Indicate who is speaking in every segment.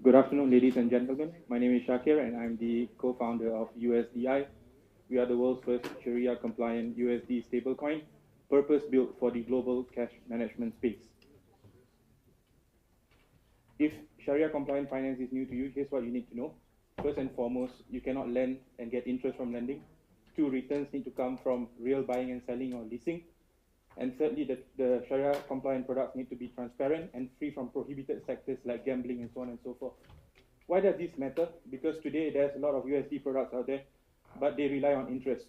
Speaker 1: Good afternoon, ladies and gentlemen. My name is Shakir, and I'm the co-founder of USD-i. We are the world's first Shariah-compliant USD stablecoin, purpose-built for the global cash management space. If Sharia-compliant finance is new to you, here's what you need to know. First and foremost, you cannot lend and get interest from lending. 2, returns need to come from real buying and selling or leasing. And thirdly, the Sharia-compliant products need to be transparent and free from prohibited sectors like gambling and so on and so forth. Why does this matter? Because today there's a lot of USD products out there, but they rely on interest.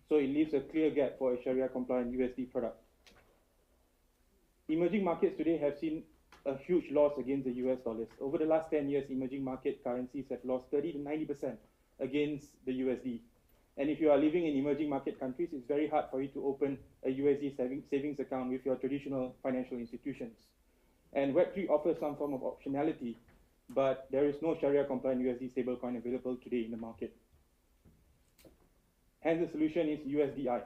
Speaker 1: So it leaves a clear gap for a Sharia-compliant USD product. Emerging markets today have seen a huge loss against the US dollars. Over the last 10 years, emerging market currencies have lost 30 to 90% against the USD. And if you are living in emerging market countries, it's very hard for you to open a USD savings account with your traditional financial institutions. And Web3 offers some form of optionality, but there is no Sharia-compliant USD stablecoin available today in the market. Hence, the solution is USD-i.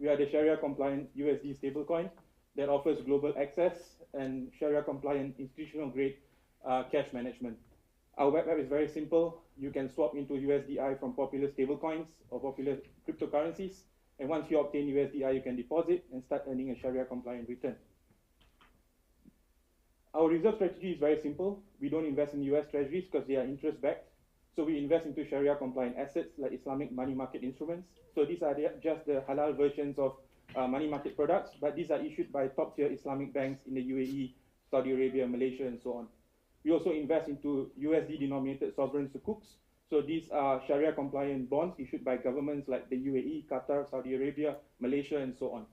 Speaker 1: We are the Sharia-compliant USD stablecoin that offers global access and Sharia-compliant institutional-grade cash management. Our web app is very simple. You can swap into USD-i from popular stablecoins or popular cryptocurrencies. And once you obtain USD-i, you can deposit and start earning a Sharia-compliant return. Our reserve strategy is very simple. We don't invest in US treasuries because they are interest-backed. So we invest into Sharia-compliant assets like Islamic money market instruments. So these are just the halal versions of money market products, but these are issued by top-tier Islamic banks in the UAE, Saudi Arabia, Malaysia, and so on. We also invest into USD-denominated sovereign sukuks. So these are Sharia-compliant bonds issued by governments like the UAE, Qatar, Saudi Arabia, Malaysia, and so on.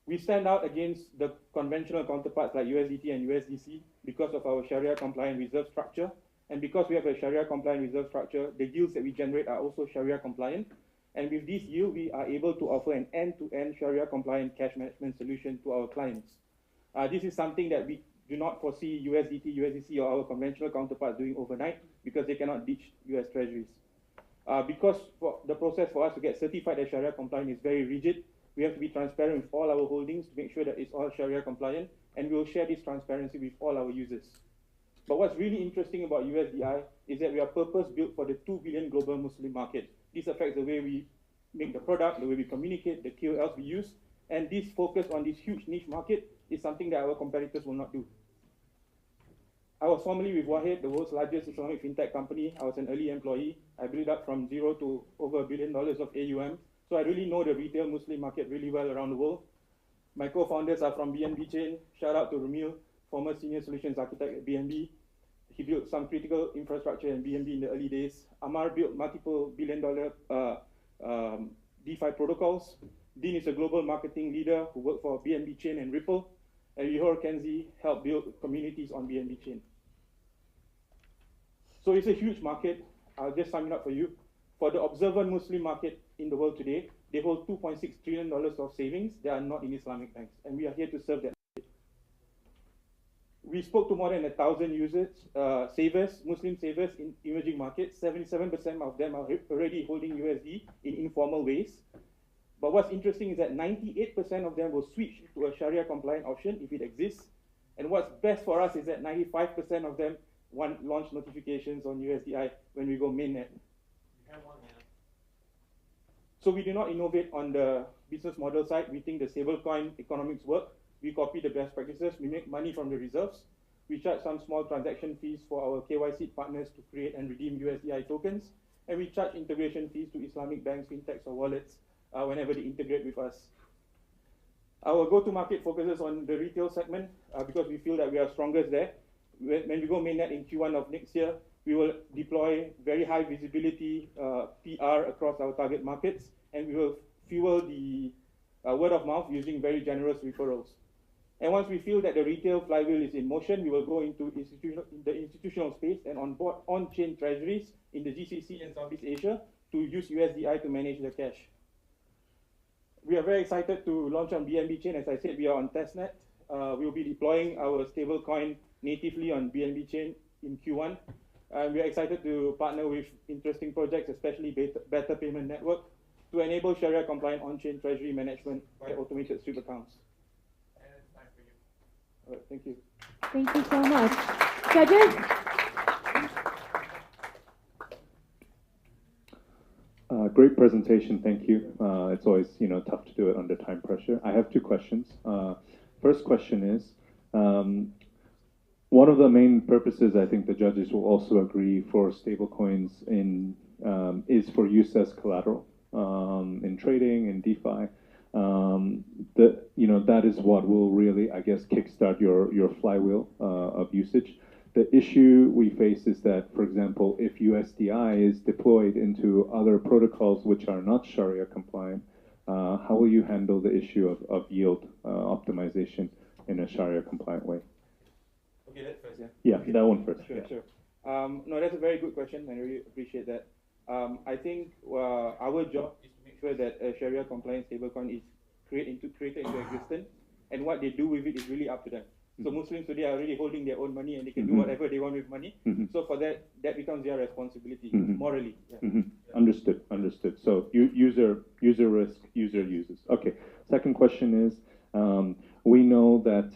Speaker 1: We stand out against the conventional counterparts like USDT and USDC because of our Sharia-compliant reserve structure. And because we have a Sharia-compliant reserve structure, the yields that we generate are also Sharia-compliant. And with this yield, we are able to offer an end-to-end Sharia-compliant cash management solution to our clients. This is something that we do not foresee USDT, USDC, or our conventional counterparts doing overnight because they cannot ditch US treasuries. Because the process for us to get certified as Sharia compliant is very rigid, we have to be transparent with all our holdings to make sure that it's all Sharia compliant, and we will share this transparency with all our users. But what's really interesting about USD-i is that we are purpose-built for the 2 billion global Muslim market. This affects the way we make the product, the way we communicate, the KOLs we use, and this focus on this huge niche market is something that our competitors will not do. I was formerly with Wahid, the world's largest Islamic fintech company. I was an early employee. I built up from zero to over $1 billion of AUM. So I really know the retail Muslim market really well around the world. My co-founders are from BNB Chain. Shout out to Ramil, former senior solutions architect at BNB. He built some critical infrastructure in BNB in the early days. Amar built multiple billion-dollar DeFi protocols. Dean is a global marketing leader who worked for BNB Chain and Ripple. And Ihor Kenzie helped build communities on BNB Chain. So it's a huge market. I'll just sum it up for you. For the observant Muslim market in the world today, they hold $2.6 trillion of savings that are not in Islamic banks. And we are here to serve that market. We spoke to more than 1,000 users, savers, Muslim savers in emerging markets. 77% of them are already holding USD in informal ways. But what's interesting is that 98% of them will switch to a Sharia-compliant option if it exists. And what's best for us is that 95% of them want launch notifications on USD-i when we go mainnet. So we do not innovate on the business model side. We think the stablecoin economics work. We copy the best practices. We make money from the reserves. We charge some small transaction fees for our KYC partners to create and redeem USD-i tokens. And we charge integration fees to Islamic banks, fintechs, or wallets whenever they integrate with us. Our go-to-market focuses on the retail segment because we feel that we are strongest there. When we go mainnet in Q1 of next year, we will deploy very high visibility PR across our target markets, and we will fuel the word of mouth using very generous referrals. And once we feel that the retail flywheel is in motion, we will go into the institutional space and onboard on-chain treasuries in the GCC and Southeast Asia to use USD-i to manage their cash. We are very excited to launch on BNB Chain. As I said, we are on testnet. We will be deploying our stablecoin natively on BNB Chain in Q1. We are excited to partner with interesting projects, especially Better Payment Network, to enable Sharia-compliant on-chain treasury management by automated sweep accounts.
Speaker 2: And it's time for you.
Speaker 1: All right, thank you.
Speaker 3: Thank you so much.
Speaker 2: Judges?
Speaker 3: Great presentation, thank you. It's always, tough to do it under time pressure. I have two questions. First question is, one of the main purposes I think the judges will also agree for stablecoins is for use as collateral in trading, in DeFi. That is what will really, I guess, kickstart your flywheel of usage. The issue we face is that, for example, if USD-i is deployed into other protocols which are not Sharia compliant, how will you handle the issue of yield optimization in a Sharia compliant way?
Speaker 1: Okay, that first, yeah?
Speaker 3: Yeah,
Speaker 1: okay.
Speaker 3: That one first.
Speaker 1: Sure,
Speaker 3: yeah.
Speaker 1: sure. No, that's a very good question. I really appreciate that. I think our job is to make sure that a Sharia compliant stablecoin is created into existence, and what they do with it is really up to them. So Muslims today are already holding their own money and they can do whatever they want with money. So for that becomes their responsibility morally. Yeah.
Speaker 3: Understood. So user risk, user uses. Okay. Second question is, we know that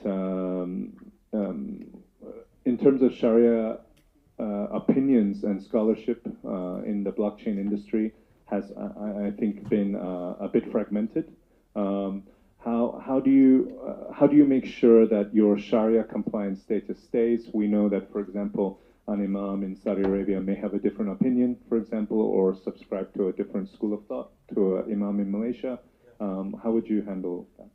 Speaker 3: in terms of Sharia opinions and scholarship in the blockchain industry has, I think, been a bit fragmented. How do you make sure that your Sharia compliant status stays? We know that, for example, an imam in Saudi Arabia may have a different opinion, for example, or subscribe to a different school of thought to an imam in Malaysia. How would you handle that?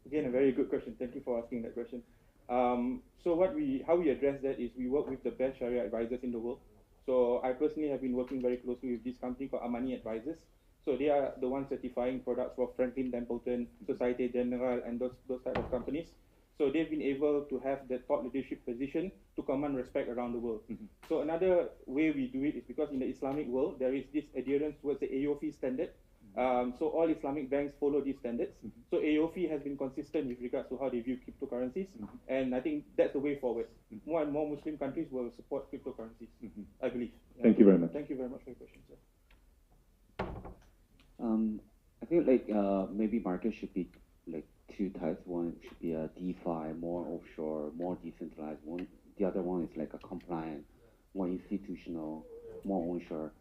Speaker 1: Again, a very good question. Thank you for asking that question. So how we address that is we work with the best Sharia advisors in the world. So I personally have been working very closely with this company called Amani Advisors. So they are the ones certifying products for Franklin Templeton, Societe Generale, and those type of companies. So they've been able to have that thought leadership position to command respect around the world. So another way we do it is because in the Islamic world, there is this adherence towards the AOFI standard. So all Islamic banks follow these standards. So AOFI has been consistent with regards to how they view cryptocurrencies. And I think that's the way forward. More and more Muslim countries will support cryptocurrencies, I believe. Yeah.
Speaker 3: Thank you very much.
Speaker 1: Thank you very much for your question, sir.
Speaker 4: I think maybe market should be like two types. One should be a DeFi, more offshore, more decentralized. The other one is like a compliant, more institutional, more onshore.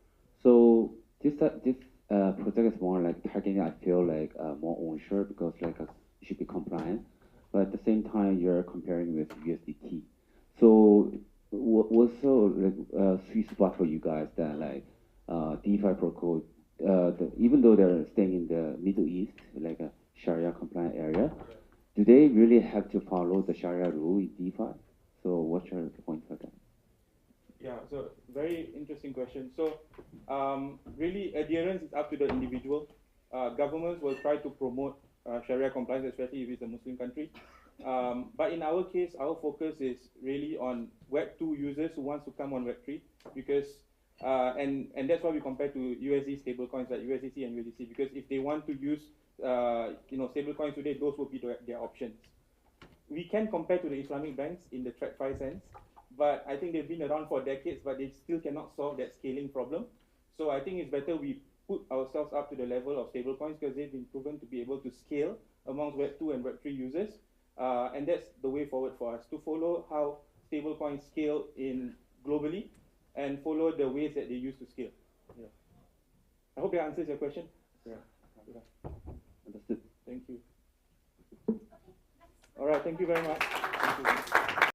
Speaker 4: So this project is more like targeting, I feel like more onshore because it should be compliant, but at the same time you're comparing with USDT. So what's the sweet spot for you guys that DeFi protocol? Even though they're staying in the Middle East, like a Sharia compliant area, do they really have to follow the Sharia rule in DeFi? So what's your point for that?
Speaker 1: Yeah, so very interesting question. So really adherence is up to the individual. Governments will try to promote Sharia compliance, especially if it's a Muslim country. But in our case, our focus is really on Web 2 users who wants to come on Web 3 because and that's why we compare to USD stablecoins like USDC and USDC, because if they want to use stablecoins today, those will be their options. We can compare to the Islamic banks in the TradFi sense, but I think they've been around for decades, but they still cannot solve that scaling problem. So I think it's better we put ourselves up to the level of stablecoins because they've been proven to be able to scale amongst Web 2 and Web 3 users. And that's the way forward for us, to follow how stablecoins scale globally and follow the ways that they used to scale. Yeah. I hope that answers your question. Yeah.
Speaker 4: Understood.
Speaker 1: Thank you. All right, thank you very much. Thank you.